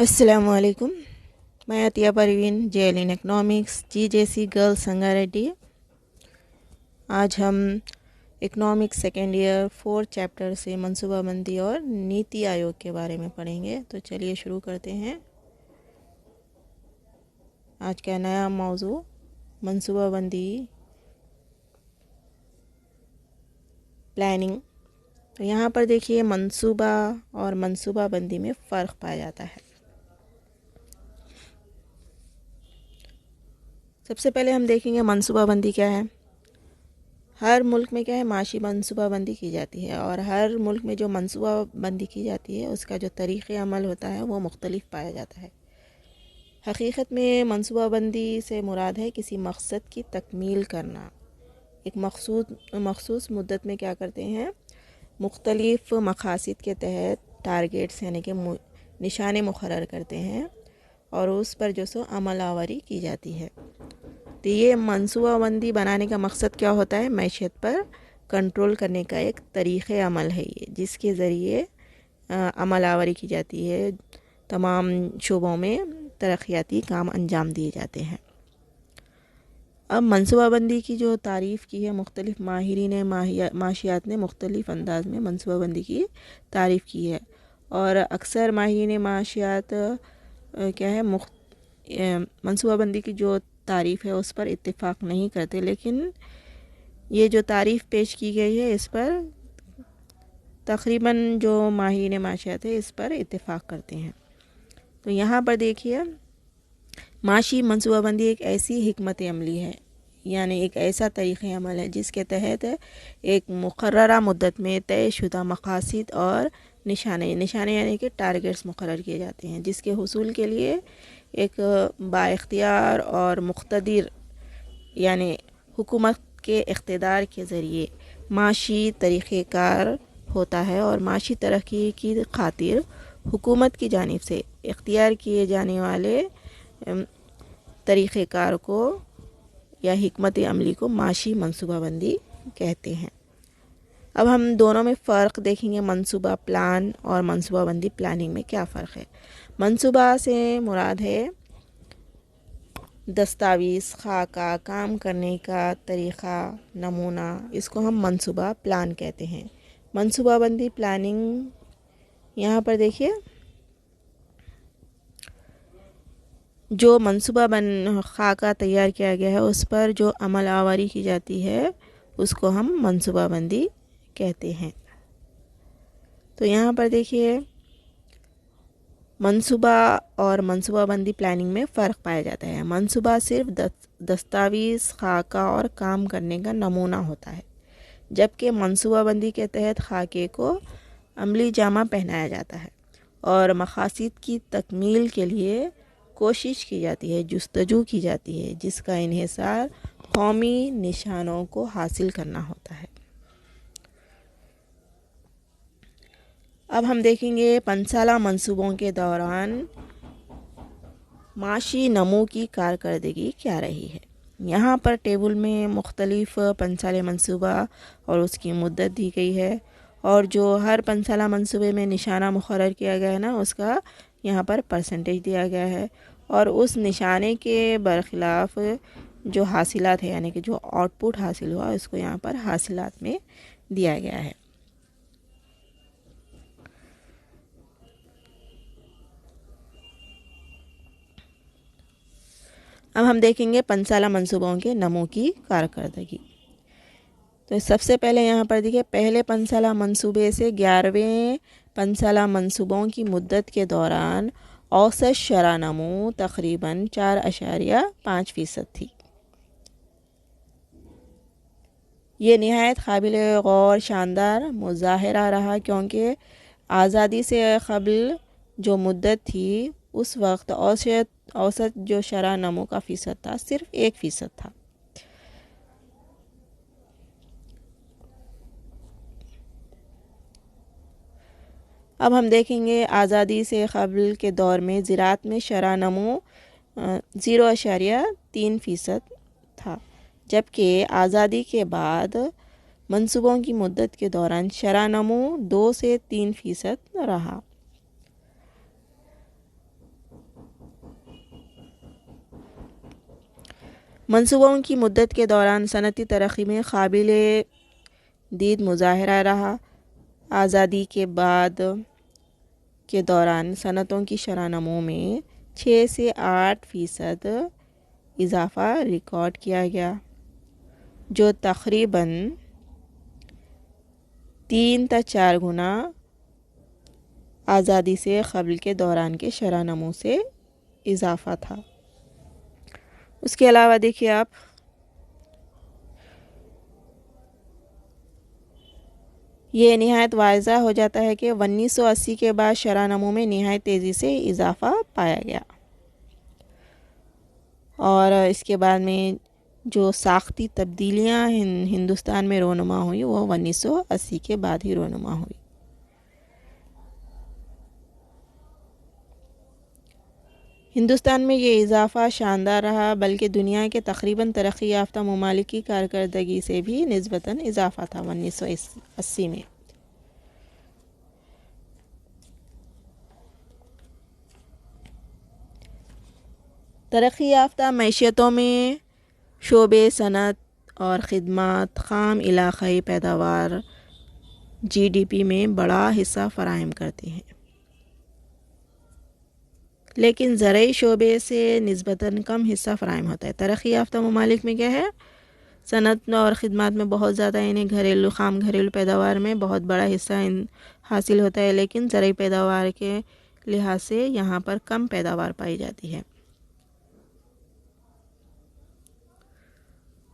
السلام علیکم. میں عطیہ پروین جیلین اکنامکس GJC گرل سنگا ریڈی. آج ہم اکنامکس سیکنڈ ایئر 4 چیپٹر سے منصوبہ بندی اور نیتی آیوگ کے بارے میں پڑھیں گے. تو چلیے شروع کرتے ہیں. آج کا نیا موضوع منصوبہ بندی پلاننگ. تو یہاں پر دیکھیے منصوبہ اور منصوبہ بندی میں فرق پایا جاتا ہے. سب سے پہلے ہم دیکھیں گے منصوبہ بندی کیا ہے. ہر ملک میں کیا ہے معاشی منصوبہ بندی کی جاتی ہے، اور ہر ملک میں جو منصوبہ بندی کی جاتی ہے اس کا جو طریق عمل ہوتا ہے وہ مختلف پایا جاتا ہے. حقیقت میں منصوبہ بندی سے مراد ہے کسی مقصد کی تکمیل کرنا. ایک مخصوص مدت میں کیا کرتے ہیں، مختلف مقاصد کے تحت ٹارگیٹس یعنی کہ نشانے مقرر کرتے ہیں اور اس پر جو سو عمل آوری کی جاتی ہے. تو یہ منصوبہ بندی بنانے کا مقصد کیا ہوتا ہے، معیشت پر کنٹرول کرنے کا ایک طریق عمل ہے یہ، جس کے ذریعے عمل آوری کی جاتی ہے. تمام شعبوں میں ترقیاتی کام انجام دیے جاتے ہیں. اب منصوبہ بندی کی جو تعریف کی ہے، مختلف ماہرین معاشیات نے مختلف انداز میں منصوبہ بندی کی تعریف کی ہے، اور اکثر ماہرین معاشیات کیا ہے منصوبہ بندی کی جو تعریف ہے اس پر اتفاق نہیں کرتے، لیکن یہ جو تعریف پیش کی گئی ہے اس پر تقریباً جو ماہرین معاشیات ہے اس پر اتفاق کرتے ہیں. تو یہاں پر دیکھیے معاشی منصوبہ بندی ایک ایسی حکمت عملی ہے، یعنی ایک ایسا طریقہ عمل ہے جس کے تحت ایک مقررہ مدت میں طے شدہ مقاصد اور نشانے یعنی کہ ٹارگیٹس مقرر کیے جاتے ہیں، جس کے حصول کے لیے ایک با اختیار اور مقتدر یعنی حکومت کے اقتدار کے ذریعے معاشی طریقہ کار ہوتا ہے، اور معاشی ترقی کی خاطر حکومت کی جانب سے اختیار کیے جانے والے طریقہ کار کو یا حکمت عملی کو معاشی منصوبہ بندی کہتے ہیں. اب ہم دونوں میں فرق دیکھیں گے. منصوبہ پلان اور منصوبہ بندی پلاننگ میں کیا فرق ہے. منصوبہ سے مراد ہے دستاویز، خاکہ، کام کرنے کا طریقہ، نمونہ، اس کو ہم منصوبہ پلان کہتے ہیں. منصوبہ بندی پلاننگ یہاں پر دیکھیے جو منصوبہ خاکہ تیار کیا گیا ہے اس پر جو عمل آوری کی جاتی ہے اس کو ہم منصوبہ بندی کہتے ہیں. تو یہاں پر دیکھیے منصوبہ اور منصوبہ بندی پلاننگ میں فرق پایا جاتا ہے. منصوبہ صرف دستاویز، خاکہ اور کام کرنے کا نمونہ ہوتا ہے، جبکہ منصوبہ بندی کے تحت خاکے کو عملی جامہ پہنایا جاتا ہے اور مقاصد کی تکمیل کے لیے کوشش کی جاتی ہے، جستجو کی جاتی ہے، جس کا انحصار قومی نشانوں کو حاصل کرنا ہوتا ہے. اب ہم دیکھیں گے 5 سالہ منصوبوں کے دوران معاشی نمو کی کارکردگی کیا رہی ہے. یہاں پر ٹیبل میں مختلف 5 سالہ منصوبہ اور اس کی مدت دی گئی ہے، اور جو ہر 5 سالہ منصوبے میں نشانہ مقرر کیا گیا ہے نا اس کا یہاں پر پرسنٹیج دیا گیا ہے، اور اس نشانے کے برخلاف جو حاصلات ہے یعنی کہ جو آؤٹ پٹ حاصل ہوا اس کو یہاں پر حاصلات میں دیا گیا ہے. اب ہم دیکھیں گے 5 سالہ منصوبوں کے نمو کی کارکردگی. تو سب سے پہلے یہاں پر دیکھیں پہلے 5 سالہ منصوبے سے 11ویں 5 سالہ منصوبوں کی مدت کے دوران اوسط شرح نمو تقریباً 4.5% تھی. یہ نہایت قابل غور شاندار مظاہرہ رہا، کیونکہ آزادی سے قبل جو مدت تھی اس وقت اوسط جو شرح نمو کا فیصد تھا صرف 1% تھا. اب ہم دیکھیں گے آزادی سے قبل کے دور میں زراعت میں شرح نمو 0.3% تھا، جبکہ آزادی کے بعد منصوبوں کی مدت کے دوران شرح نمو 2 سے 3% رہا. منصوبوں کی مدت کے دوران صنعتی ترقی میں قابل دید مظاہرہ رہا۔ آزادی کے بعد کے دوران صنعتوں کی شرح نمو میں 6 سے 8% اضافہ ریکارڈ کیا گیا، جو تقریباً 3 تا 4 گنا آزادی سے قبل کے دوران کے شرح نمو سے اضافہ تھا۔ اس کے علاوہ دیکھیے آپ یہ نہایت واضح ہو جاتا ہے کہ 1980 کے بعد شرح نمو میں نہایت تیزی سے اضافہ پایا گیا، اور اس کے بعد میں جو ساختی تبدیلیاں ہندوستان میں رونما ہوئی وہ 1980 کے بعد ہی رونما ہوئی۔ ہندوستان میں یہ اضافہ شاندار رہا، بلکہ دنیا کے تقریباً ترقی یافتہ ممالک کی کارکردگی سے بھی نسبتاً اضافہ تھا 1980 میں۔ ترقی یافتہ معیشتوں میں شعبے صنعت اور خدمات خام علاقائی پیداوار GDP میں بڑا حصہ فراہم کرتے ہیں، لیکن زرعی شعبے سے نسبتاً کم حصہ فراہم ہوتا ہے۔ ترقی یافتہ ممالک میں کیا ہے، صنعت اور خدمات میں بہت زیادہ گھریلو پیداوار میں بہت بڑا حصہ حاصل ہوتا ہے، لیکن زرعی پیداوار کے لحاظ سے یہاں پر کم پیداوار پائی جاتی ہے۔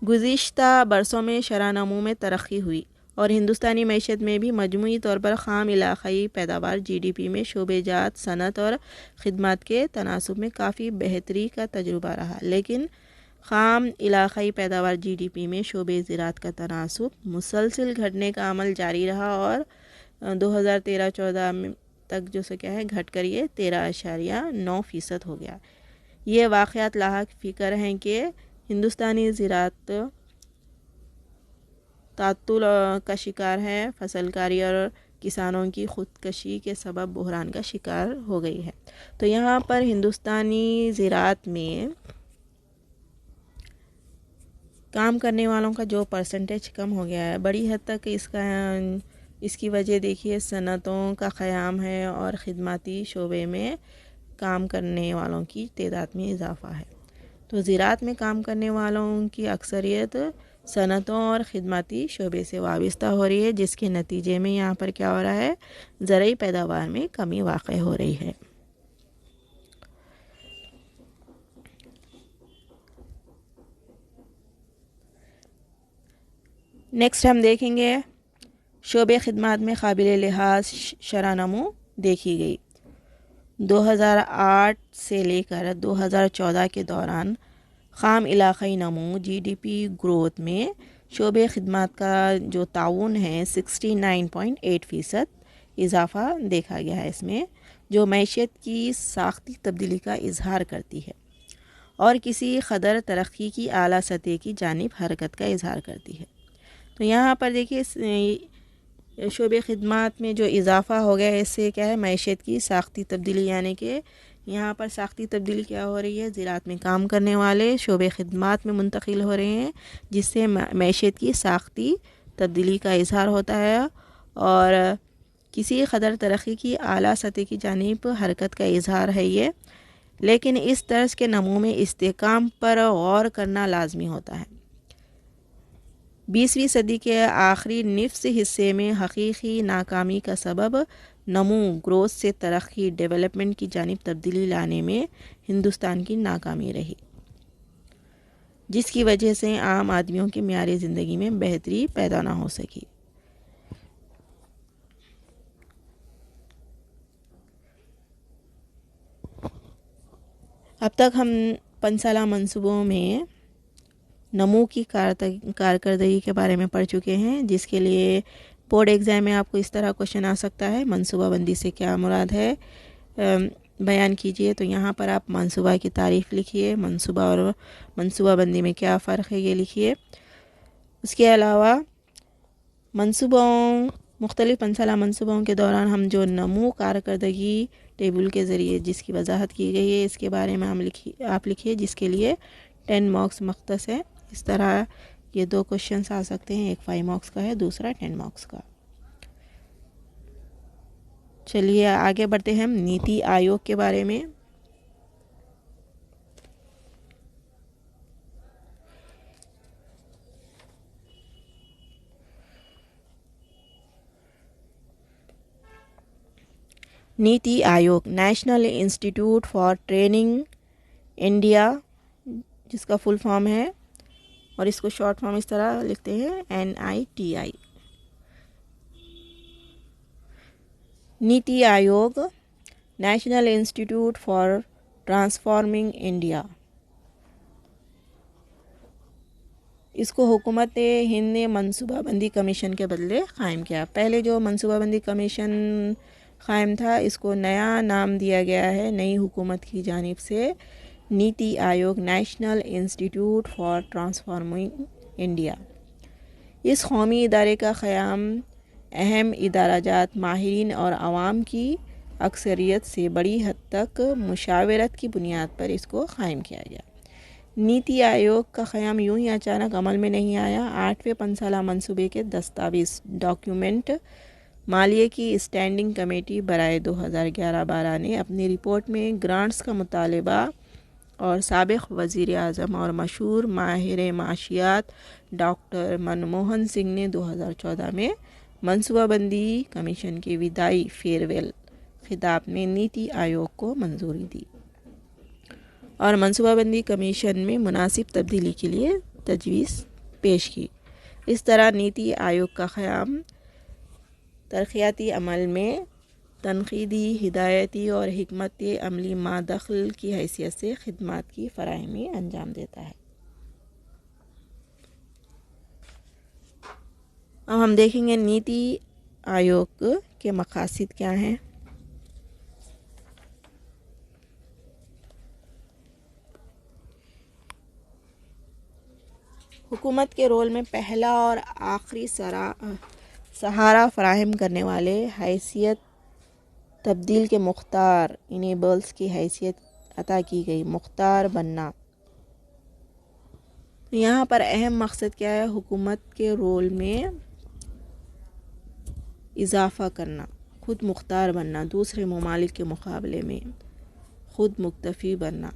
گزشتہ برسوں میں شرح نمو میں ترقی ہوئی اور ہندوستانی معیشت میں بھی مجموعی طور پر خام علاقائی پیداوار GDP میں شعبہ جات صنعت اور خدمات کے تناسب میں کافی بہتری کا تجربہ رہا، لیکن خام علاقائی پیداوار GDP میں شعبہ زراعت کا تناسب مسلسل گھٹنے کا عمل جاری رہا اور 2013-14 تک جو کیا ہے گھٹ کر یہ 13.9% ہو گیا۔ یہ واقعات لاحق فکر ہیں کہ ہندوستانی زراعت تعطل کا شکار ہے، فصل کاری اور کسانوں کی خودکشی کے سبب بحران کا شکار ہو گئی ہے۔ تو یہاں پر ہندوستانی زراعت میں کام کرنے والوں کا جو پرسنٹیج کم ہو گیا ہے، بڑی حد تک اس کی وجہ دیکھیے صنعتوں کا قیام ہے اور خدماتی شعبے میں کام کرنے والوں کی تعداد میں اضافہ ہے۔ تو زراعت میں کام کرنے والوں کی اکثریت صنعتوں اور خدماتی شعبے سے وابستہ ہو رہی ہے، جس کے نتیجے میں یہاں پر کیا ہو رہا ہے، زرعی پیداوار میں کمی واقع ہو رہی ہے۔ نیکسٹ ہم دیکھیں گے شعبے خدمات میں قابل لحاظ شرح نمو دیکھی گئی۔ 2008 سے لے کر 2014 کے دوران خام علاقائی نمو GDP گروتھ میں شعبے خدمات کا جو تعاون ہے 69.8% اضافہ دیکھا گیا ہے، اس میں جو معیشت کی ساختی تبدیلی کا اظہار کرتی ہے اور کسی قدر ترقی کی اعلیٰ سطح کی جانب حرکت کا اظہار کرتی ہے۔ تو یہاں پر دیکھیے شعبے خدمات میں جو اضافہ ہو گیا ہے، اس سے کیا ہے معیشت کی ساختی تبدیلی، یعنی کہ یہاں پر ساختی تبدیلی کیا ہو رہی ہے، زراعت میں کام کرنے والے شعبے خدمات میں منتقل ہو رہے ہیں، جس سے معیشت کی ساختی تبدیلی کا اظہار ہوتا ہے اور کسی قدر ترقی کی اعلیٰ سطح کی جانب حرکت کا اظہار ہے یہ، لیکن اس طرز کے نمو میں استحکام پر غور کرنا لازمی ہوتا ہے۔ 20ویں صدی کے آخری نصف حصے میں حقیقی ناکامی کا سبب نمو گروتھ سے ترقی ڈیولپمنٹ کی جانب تبدیلی لانے میں ہندوستان کی ناکامی رہی، جس کی وجہ سے عام آدمیوں کے معیار زندگی میں بہتری پیدا نہ ہو سکی۔ اب تک ہم 5 سالہ منصوبوں میں نمو کی کارکردگی کے بارے میں پڑھ چکے ہیں، جس کے لیے بورڈ ایگزام میں آپ کو اس طرح کوشچن آ سکتا ہے، منصوبہ بندی سے کیا مراد ہے بیان کیجئے۔ تو یہاں پر آپ منصوبہ کی تعریف لکھیے، منصوبہ اور منصوبہ بندی میں کیا فرق ہے یہ لکھیے۔ اس کے علاوہ مختلف 5 سالہ منصوبوں کے دوران ہم جو نمو کارکردگی ٹیبل کے ذریعے جس کی وضاحت کی گئی ہے، اس کے بارے میں آپ لکھیے، جس کے لیے 10 مارکس مختص ہے. اس طرح یہ 2 کوشچنس آ سکتے ہیں، ایک 5 مارکس کا ہے، دوسرا 10 مارکس کا. چلیے آگے بڑھتے ہیں ہم نیتی آیوگ کے بارے میں. NITI Aayog national institute for training India, جس کا فل فارم ہے، اور اس کو شارٹ فارم اس طرح لکھتے ہیں NITI. NITI Aayog national institute for transforming India, اس کو حکومت ہند نے منصوبہ بندی کمیشن کے بدلے قائم کیا. پہلے جو منصوبہ بندی کمیشن قائم تھا، اس کو نیا نام دیا گیا ہے نئی حکومت کی جانب سے، NITI Aayog national institute for transforming India. اس قومی ادارے کا قیام اہم ادارہ جات، ماہرین اور عوام کی اکثریت سے بڑی حد تک مشاورت کی بنیاد پر اس کو قائم کیا گیا. نیتی آیوگ کا قیام یوں ہی اچانک عمل میں نہیں آیا. 8ویں پنسالہ منصوبے کے دستاویز ڈاکیومنٹ مالیے کی اسٹینڈنگ کمیٹی برائے 2011-12 نے اپنی رپورٹ میں گرانٹس کا مطالبہ، اور سابق وزیر اعظم اور مشہور ماہر معاشیات ڈاکٹر منموہن سنگھ نے 2014 میں منصوبہ بندی کمیشن کے وداعی فیئرویل خطاب میں نیتی آیوگ کو منظوری دی اور منصوبہ بندی کمیشن میں مناسب تبدیلی کے لیے تجویز پیش کی. اس طرح نیتی آیوگ کا قیام ترقیاتی عمل میں تنقیدی، ہدایتی اور حکمت عملی مادخل کی حیثیت سے خدمات کی فراہمی انجام دیتا ہے. اب ہم دیکھیں گے نیتی آیوگ کے مقاصد کیا ہیں. حکومت کے رول میں پہلا اور آخری سہارا فراہم کرنے والے حیثیت تبدیل کے مختار انیبلز کی حیثیت عطا کی گئی. مختار بننا، یہاں پر اہم مقصد کیا ہے؟ حکومت کے رول میں اضافہ کرنا، خود مختار بننا، دوسرے ممالک کے مقابلے میں خود مکتفی بننا،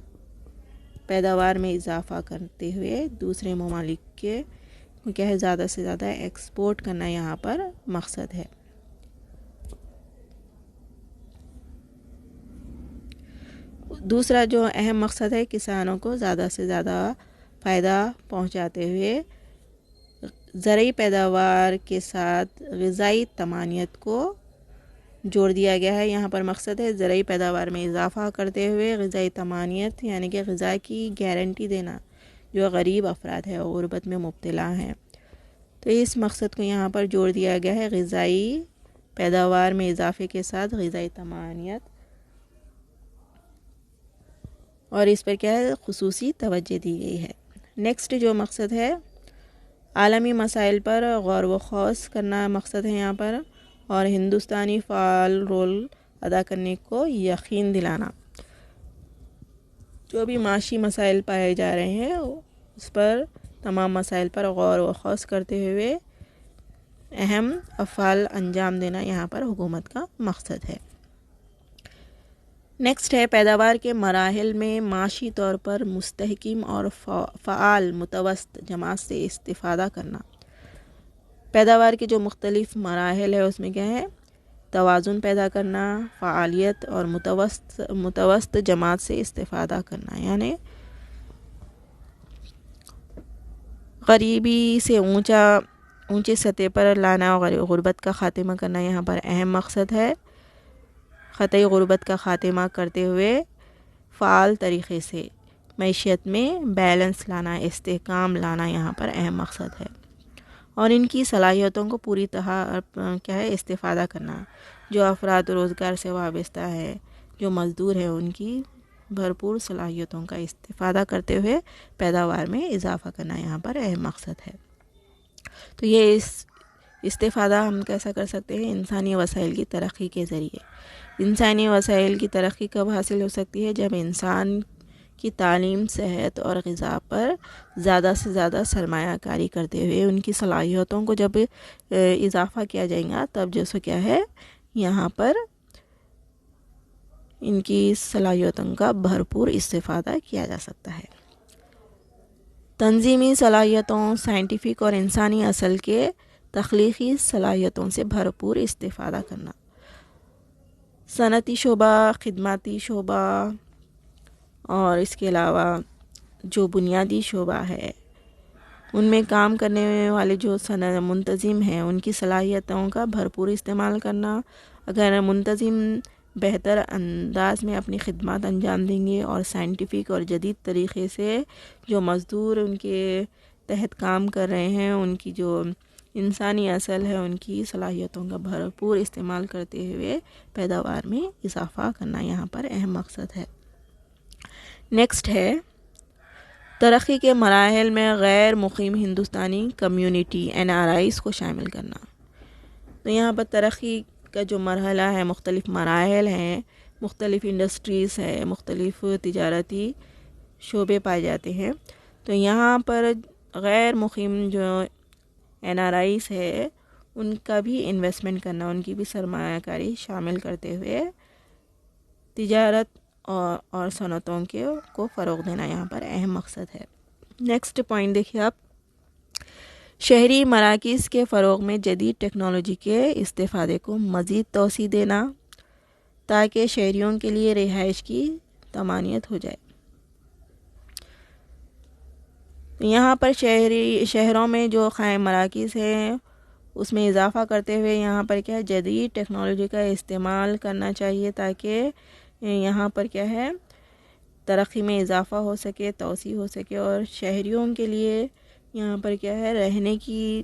پیداوار میں اضافہ کرتے ہوئے دوسرے ممالک کے کیا ہے زیادہ سے زیادہ ایکسپورٹ کرنا یہاں پر مقصد ہے. دوسرا جو اہم مقصد ہے، کسانوں کو زیادہ سے زیادہ فائدہ پہنچاتے ہوئے زرعی پیداوار کے ساتھ غذائی تمانیت کو جوڑ دیا گیا ہے. یہاں پر مقصد ہے زرعی پیداوار میں اضافہ کرتے ہوئے غذائی تمانیت، یعنی کہ غذا کی گارنٹی دینا جو غریب افراد ہیں اور غربت میں مبتلا ہیں. تو اس مقصد کو یہاں پر جوڑ دیا گیا ہے، غذائی پیداوار میں اضافے کے ساتھ غذائی تمانیت، اور اس پر کیا ہے خصوصی توجہ دی گئی ہے. نیکسٹ جو مقصد ہے، عالمی مسائل پر غور و خوض کرنا مقصد ہے یہاں پر، اور ہندوستانی فعال رول ادا کرنے کو یقین دلانا. جو بھی معاشی مسائل پائے جا رہے ہیں اس پر تمام مسائل پر غور و خوض کرتے ہوئے اہم افعال انجام دینا یہاں پر حکومت کا مقصد ہے. نیکسٹ ہے پیداوار کے مراحل میں معاشی طور پر مستحکم اور فعال متوسط جماعت سے استفادہ کرنا. پیداوار کے جو مختلف مراحل ہے اس میں کیا ہے توازن پیدا کرنا، فعالیت اور متوسط جماعت سے استفادہ کرنا، یعنی غریبی سے اونچی سطح پر لانا اور غربت کا خاتمہ کرنا یہاں پر اہم مقصد ہے. قطعی غربت کا خاتمہ کرتے ہوئے فعال طریقے سے معیشت میں بیلنس لانا، استحکام لانا یہاں پر اہم مقصد ہے، اور ان کی صلاحیتوں کو پوری طرح کیا ہے استفادہ کرنا. جو افراد روزگار سے وابستہ ہے، جو مزدور ہیں، ان کی بھرپور صلاحیتوں کا استفادہ کرتے ہوئے پیداوار میں اضافہ کرنا یہاں پر اہم مقصد ہے. تو یہ استفادہ ہم کیسا کر سکتے ہیں؟ انسانی وسائل کی ترقی کے ذریعے. انسانی وسائل کی ترقی کب حاصل ہو سکتی ہے؟ جب انسان کی تعلیم، صحت اور غذا پر زیادہ سے زیادہ سرمایہ کاری کرتے ہوئے ان کی صلاحیتوں کو جب اضافہ کیا جائے گا تب جو سو کیا ہے یہاں پر ان کی صلاحیتوں کا بھرپور استفادہ کیا جا سکتا ہے۔ تنظیمی صلاحیتوں، سائنٹیفک اور انسانی اصل کے تخلیقی صلاحیتوں سے بھرپور استفادہ کرنا۔ صنعتی شعبہ، خدماتی شعبہ اور اس کے علاوہ جو بنیادی شعبہ ہے ان میں کام کرنے والے جو منتظم ہیں ان کی صلاحیتوں کا بھرپور استعمال کرنا۔ اگر منتظم بہتر انداز میں اپنی خدمات انجام دیں گے اور سائنٹیفک اور جدید طریقے سے جو مزدور ان کے تحت کام کر رہے ہیں ان کی جو انسانی اصل ہے ان کی صلاحیتوں کا بھرپور استعمال کرتے ہوئے پیداوار میں اضافہ کرنا یہاں پر اہم مقصد ہے۔ نیکسٹ ہے ترقی کے مراحل میں غیر مقیم ہندوستانی کمیونٹی NRIs کو شامل کرنا۔ تو یہاں پر ترقی کا جو مرحلہ ہے، مختلف مراحل ہیں، مختلف انڈسٹریز ہے، مختلف تجارتی شعبے پائے جاتے ہیں۔ تو یہاں پر غیر مقیم جو NRIs ہے ان کا بھی انویسٹمنٹ کرنا، ان کی بھی سرمایہ کاری شامل کرتے ہوئے تجارت اور صنعتوں کو فروغ دینا یہاں پر اہم مقصد ہے۔ نیکسٹ پوائنٹ دیکھیے آپ، شہری مراکز کے فروغ میں جدید ٹیکنالوجی کے استفادے کو مزید توسیع دینا تاکہ شہریوں کے لیے رہائش کی تمانیت ہو جائے۔ یہاں پر شہروں میں جو قائم مراکز ہیں اس میں اضافہ کرتے ہوئے یہاں پر کیا ہے جدید ٹیکنالوجی کا استعمال کرنا چاہیے تاکہ یہاں پر کیا ہے ترقی میں اضافہ ہو سکے، توسیع ہو سکے اور شہریوں کے لیے یہاں پر کیا ہے رہنے کی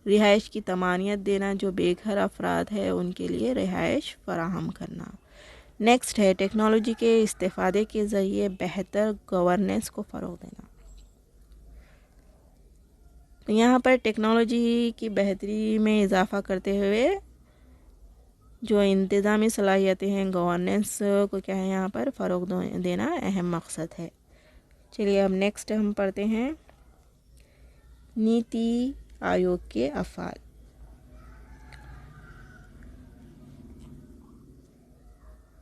رہائش کی تمانیت دینا، جو بے گھر افراد ہے ان کے لیے رہائش فراہم کرنا۔ نیکسٹ ہے ٹیکنالوجی کے استفادے کے ذریعے بہتر گورننس کو فروغ دینا۔ یہاں پر ٹیکنالوجی کی بہتری میں اضافہ کرتے ہوئے جو انتظامی صلاحیتیں ہیں، گورننس کو کیا ہے یہاں پر فروغ دینا اہم مقصد ہے۔ چلیے اب نیکسٹ ہم پڑھتے ہیں نیتی آیوگ کے افعال۔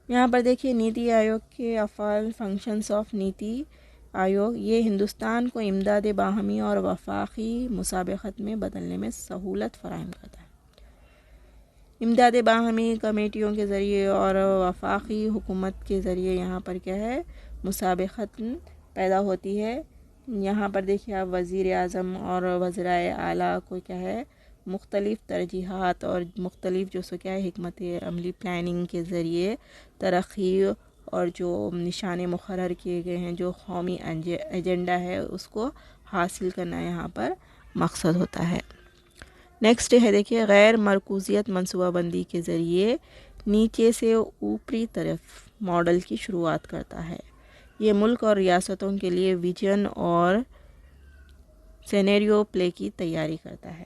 یہاں پر دیکھیے نیتی آیوگ کے افعال، فنکشنز آف نیتی آیوگ، یہ ہندوستان کو امداد باہمی اور وفاقی مسابقت میں بدلنے میں سہولت فراہم کرتا ہے۔ امداد باہمی کمیٹیوں کے ذریعے اور وفاقی حکومت کے ذریعے یہاں پر کیا ہے مسابقت پیدا ہوتی ہے۔ یہاں پر دیکھیے آپ وزیر اعظم اور وزرائے اعلیٰ کو کیا ہے مختلف ترجیحات اور مختلف جو سو کیا ہے حکمت عملی پلاننگ کے ذریعے ترقی اور جو نشانے مقرر کیے گئے ہیں، جو قومی ایجنڈا ہے اس کو حاصل کرنا یہاں پر مقصد ہوتا ہے۔ نیکسٹ ہے دیکھیے غیر مرکوزیت منصوبہ بندی کے ذریعے نیچے سے اوپری طرف ماڈل کی شروعات کرتا ہے۔ یہ ملک اور ریاستوں کے لیے ویژن اور سینیریو پلے کی تیاری کرتا ہے۔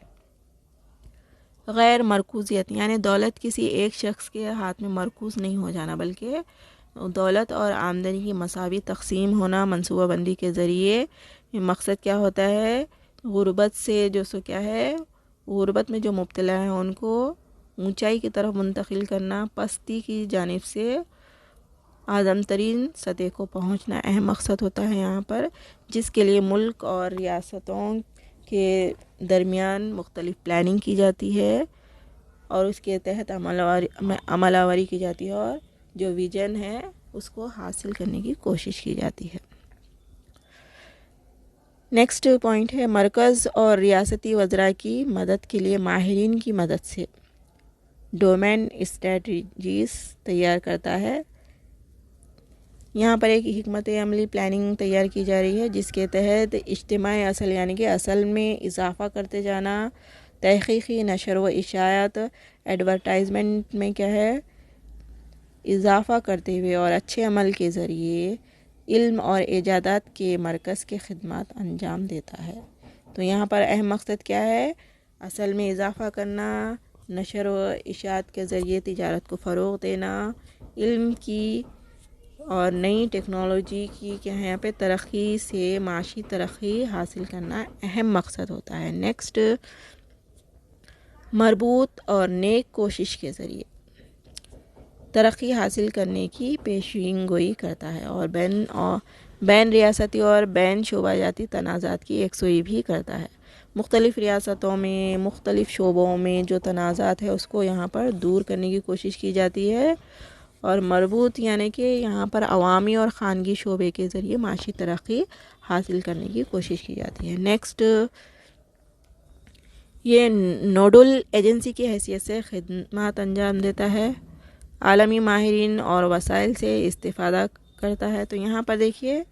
غیر مرکوزیت یعنی دولت کسی ایک شخص کے ہاتھ میں مرکوز نہیں ہو جانا، بلکہ دولت اور آمدنی کی مساوی تقسیم ہونا۔ منصوبہ بندی کے ذریعے مقصد کیا ہوتا ہے غربت سے جو سو کیا ہے غربت میں جو مبتلا ہیں ان کو اونچائی کی طرف منتقل کرنا، پستی کی جانب سے اعظم ترین سطح کو پہنچنا اہم مقصد ہوتا ہے یہاں پر، جس کے لیے ملک اور ریاستوں کے درمیان مختلف پلاننگ کی جاتی ہے اور اس کے تحت عمل آوری کی جاتی ہے اور جو ویژن ہے اس کو حاصل کرنے کی کوشش کی جاتی ہے۔ نیکسٹ پوائنٹ ہے مرکز اور ریاستی وزراء کی مدد کے لیے ماہرین کی مدد سے ڈومین اسٹریٹجیز تیار کرتا ہے۔ یہاں پر ایک حکمت عملی پلاننگ تیار کی جا رہی ہے جس کے تحت اجتماعی اصل یعنی کہ اصل میں اضافہ کرتے جانا، تحقیقی نشر و اشاعت ایڈورٹائزمنٹ میں کیا ہے اضافہ کرتے ہوئے اور اچھے عمل کے ذریعے علم اور ایجادات کے مرکز کے خدمات انجام دیتا ہے۔ تو یہاں پر اہم مقصد کیا ہے اصل میں اضافہ کرنا، نشر و اشاعت کے ذریعے تجارت کو فروغ دینا، علم کی اور نئی ٹیکنالوجی کی کیا ہے یہاں پہ ترقی سے معاشی ترقی حاصل کرنا اہم مقصد ہوتا ہے۔ نیکسٹ، مربوط اور نیک کوشش کے ذریعے ترقی حاصل کرنے کی پیشین گوئی کرتا ہے، اور بین ریاستی اور بین شعبہ جاتی تنازعات کی یکسوئی بھی کرتا ہے۔ مختلف ریاستوں میں مختلف شعبوں میں جو تنازعات ہے اس کو یہاں پر دور کرنے کی کوشش کی جاتی ہے، اور مربوط یعنی کہ یہاں پر عوامی اور خانگی شعبے کے ذریعے معاشی ترقی حاصل کرنے کی کوشش کی جاتی ہے۔ نیکسٹ، یہ نوڈل ایجنسی کی حیثیت سے خدمات انجام دیتا ہے، عالمی ماہرین اور وسائل سے استفادہ کرتا ہے۔ تو یہاں پر دیکھیے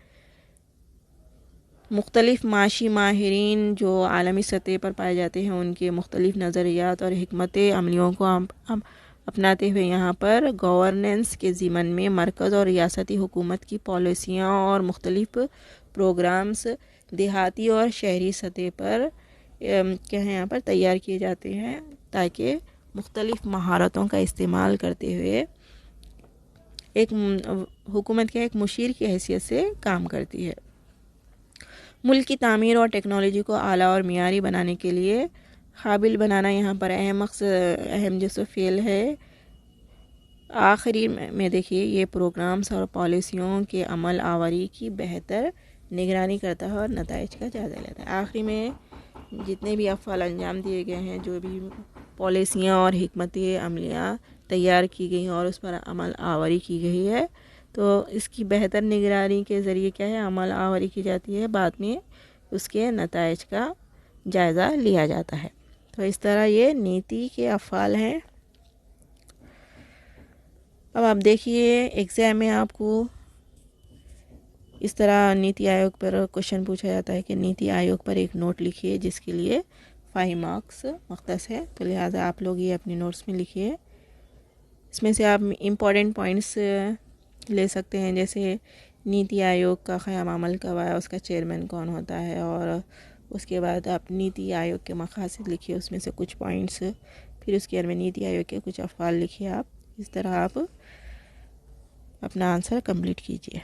مختلف معاشی ماہرین جو عالمی سطح پر پائے جاتے ہیں ان کے مختلف نظریات اور حکمت عملیوں کو اپناتے ہوئے یہاں پر گورننس کے ضمن میں مرکز اور ریاستی حکومت کی پالیسیاں اور مختلف پروگرامز دیہاتی اور شہری سطح پر کیا ہے یہاں پر تیار کیے جاتے ہیں، تاکہ مختلف مہارتوں کا استعمال کرتے ہوئے ایک حکومت کے ایک مشیر کی حیثیت سے کام کرتی ہے۔ ملک کی تعمیر اور ٹیکنالوجی کو اعلیٰ اور معیاری بنانے کے لیے قابل بنانا یہاں پر اہم جو فعل ہے۔ آخری میں دیکھیے یہ پروگرامز اور پالیسیوں کے عمل آوری کی بہتر نگرانی کرتا ہے اور نتائج کا جائزہ لیتا ہے۔ آخری میں جتنے بھی افعال انجام دیے گئے ہیں، جو بھی پالیسیاں اور حکمت عملیاں تیار کی گئی ہیں اور اس پر عمل آوری کی گئی ہے، تو اس کی بہتر نگرانی کے ذریعے کیا ہے عمل آوری کی جاتی ہے، بعد میں اس کے نتائج کا جائزہ لیا جاتا ہے۔ تو اس طرح یہ نیتی کے افعال ہیں۔ اب آپ دیکھیے ایگزام میں آپ کو اس طرح نیتی آیوگ پر کوشچن پوچھا جاتا ہے کہ نیتی آیوگ پر ایک نوٹ لکھیے جس کے لیے 5 مارکس مختص ہے، تو لہٰذا آپ لوگ یہ اپنی نوٹس میں لکھیے۔ اس میں سے آپ امپورٹنٹ پوائنٹس لے سکتے ہیں، جیسے نیتی آیوگ کا قیام عمل کب آیا، اس کا چیئرمین کون ہوتا ہے، اور اس کے بعد آپ نیتی آیوگ کے مقاصد لکھیے، اس میں سے کچھ پوائنٹس، پھر اس کے بعد میں نیتی آیوگ کے کچھ افعال لکھیے۔ آپ اس طرح آپ اپنا آنسر کمپلیٹ کیجیے۔